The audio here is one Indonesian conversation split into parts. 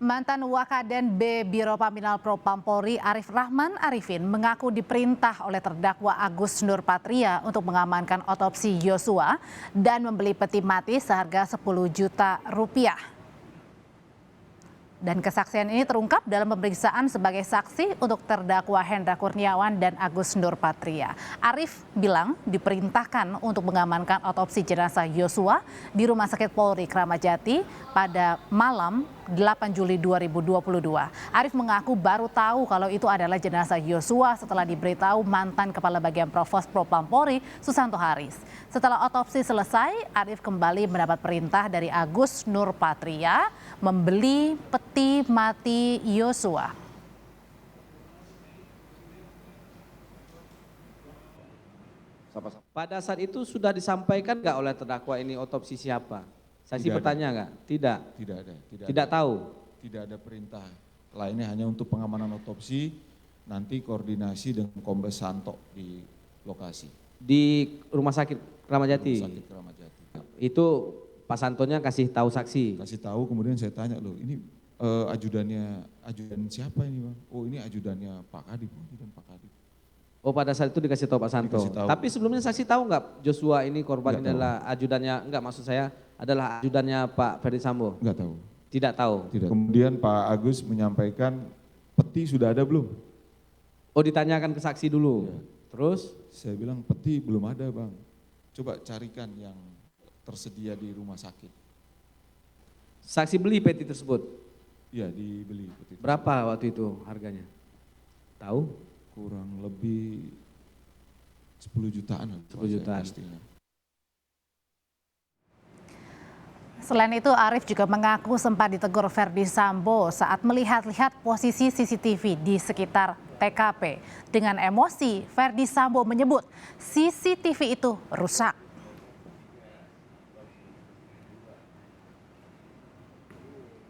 Mantan Wakaden B Biro Paminal Propam Polri Arif Rahman Arifin mengaku diperintah oleh terdakwa Agus Nurpatria untuk mengamankan otopsi Yosua dan membeli peti mati seharga 10 juta rupiah. Dan kesaksian ini terungkap dalam pemeriksaan sebagai saksi untuk terdakwa Hendra Kurniawan dan Agus Nurpatria. Arif bilang diperintahkan untuk mengamankan otopsi jenazah Yosua di Rumah Sakit Polri Kramat Jati pada malam 8 Juli 2022. Arif mengaku baru tahu kalau itu adalah jenazah Yosua setelah diberitahu mantan Kepala Bagian Provos Propam Polri Susanto Haris. Setelah otopsi selesai, Arif kembali mendapat perintah dari Agus Nurpatria membeli peti mati Yosua. Pada saat itu sudah disampaikan nggak oleh terdakwa ini otopsi siapa? Saksi bertanya nggak? Tidak. Tidak ada. Tidak tahu. Tidak ada perintah lainnya, hanya untuk pengamanan otopsi. Nanti koordinasi dengan Kombes Santo di lokasi. Di Rumah Sakit Kramat Jati. Rumah Sakit Kramat Jati. Itu Pak Santonya kasih tahu saksi. Kasih tahu, kemudian saya tanya, loh ini ajudan siapa ini Bang? Oh ini ajudannya Pak Kadip. Ajudan Pak Kadip. Oh pada saat itu dikasih tahu Pak Santo. Tahu. Tapi sebelumnya saksi tahu nggak Joshua ini korban ini adalah ajudannya, enggak maksud saya adalah ajudannya Pak Ferdi Sambo? Enggak tahu. Tidak tahu? Tidak. Kemudian Pak Agus menyampaikan peti sudah ada belum? Oh ditanyakan ke saksi dulu. Ya. Terus? Saya bilang peti belum ada Bang. Coba carikan yang tersedia di rumah sakit. Saksi beli peti tersebut? Iya dibeli peti. Berapa waktu itu harganya? Tahu? Kurang lebih 10 jutaan. 10 jutaan. Pastinya. Selain itu, Arif juga mengaku sempat ditegur Ferdi Sambo saat melihat-lihat posisi CCTV di sekitar TKP. Dengan emosi, Ferdi Sambo menyebut CCTV itu rusak.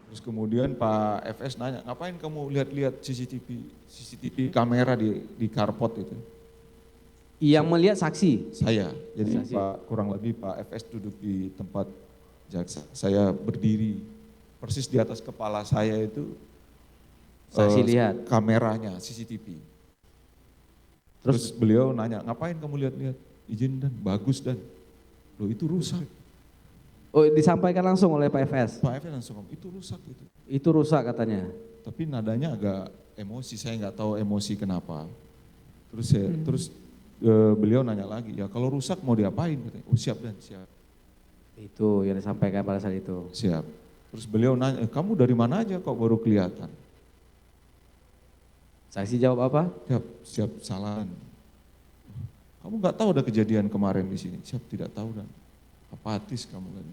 Terus kemudian Pak FS nanya, ngapain kamu lihat-lihat CCTV kamera di carport itu? Yang melihat saksi? Saya, jadi saksi. Kurang lebih Pak FS duduk di tempat jaksa, saya berdiri persis di atas kepala saya itu saksi lihat kameranya CCTV. Terus beliau nanya, ngapain kamu lihat-lihat? Izin dan bagus dan, loh itu rusak. Oh disampaikan langsung oleh Pak FS? Pak FS langsung, itu rusak itu. Itu rusak katanya? Tapi nadanya agak emosi, saya nggak tahu emosi kenapa. Terus beliau nanya lagi, ya kalau rusak mau diapain? Katanya, oh siap dan siap. Itu yang disampaikan pada saat itu? Siap. Terus beliau nanya, kamu dari mana aja kok baru kelihatan? Saksi jawab apa? Siap salah. Kamu nggak tahu ada kejadian kemarin di sini? Siap tidak tahu dan apatis kamu kan.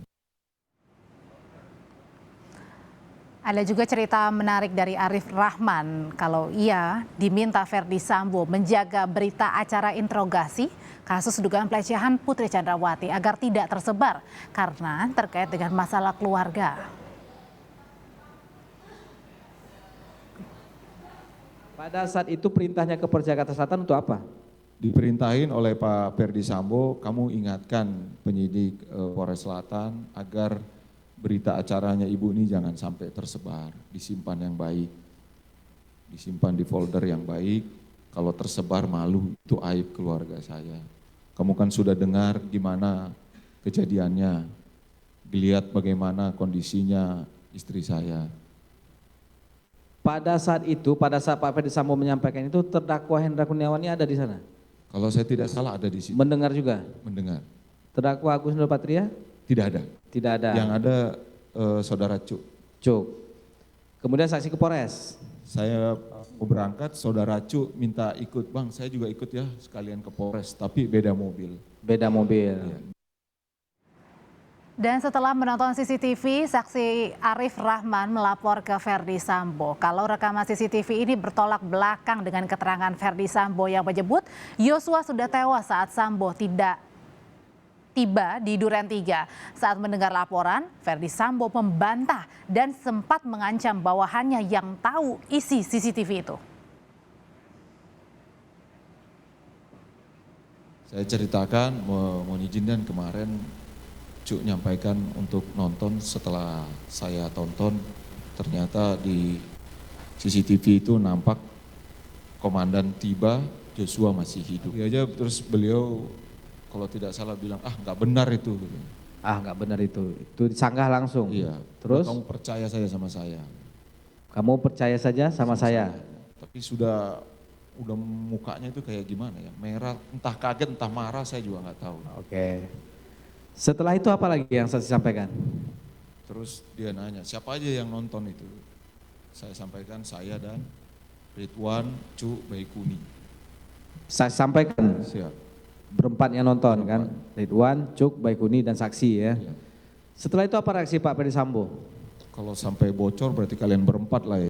Ada juga cerita menarik dari Arif Rahman kalau ia diminta Ferdi Sambo menjaga berita acara interogasi kasus dugaan pelecehan Putri Chandrawati agar tidak tersebar karena terkait dengan masalah keluarga. Pada saat itu perintahnya ke Polres Jakarta Selatan untuk apa? Diperintahin oleh Pak Ferdi Sambo, kamu ingatkan penyidik Polres Selatan agar berita acaranya ibu ini jangan sampai tersebar, disimpan yang baik, disimpan di folder yang baik, kalau tersebar malu, itu aib keluarga saya. Kamu kan sudah dengar gimana kejadiannya, dilihat bagaimana kondisinya istri saya. Pada saat itu, pada saat Pak Ferdi Sambo menyampaikan itu, terdakwa Hendra Kurniawan ini ada di sana? Kalau saya tidak salah ada di situ. Mendengar juga? Mendengar. Terdakwa Agus Nurpatria? Tidak ada. Tidak ada. Yang ada saudara Cuk. Cuk. Kemudian saksi ke Polres? Saya mau berangkat, saudara Cuk minta ikut, Bang saya juga ikut ya sekalian ke Polres, tapi beda mobil. Beda mobil. Ya. Dan setelah menonton CCTV, saksi Arif Rahman melapor ke Ferdi Sambo. Kalau rekaman CCTV ini bertolak belakang dengan keterangan Ferdi Sambo yang menyebut Yosua sudah tewas saat Sambo tidak tiba di Duren 3. Saat mendengar laporan, Ferdi Sambo membantah dan sempat mengancam bahwa hanya yang tahu isi CCTV itu. Saya ceritakan, mohon izin dan kemarin Cuk nyampaikan untuk nonton, setelah saya tonton ternyata di CCTV itu nampak komandan tiba, Joshua masih hidup. Ya aja terus beliau kalau tidak salah bilang, nggak benar itu. Nggak benar itu disanggah langsung. Iya. Terus kamu percaya saja sama saya. Kamu percaya saja sama saya. Tapi sudah mukanya itu kayak gimana ya, merah, entah kaget, entah marah, saya juga nggak tahu. Oke. Setelah itu apa lagi yang saksi sampaikan? Terus dia nanya, siapa aja yang nonton itu? Saya sampaikan saya dan Ridwan, Cu, Baikuni. Saya sampaikan Siap. berempat yang nonton kan? Ridwan, Cuk, Baikuni dan saksi ya. Iya. Setelah itu apa reaksi Pak Ferdi Sambo? Kalau sampai bocor berarti kalian berempat lah ya.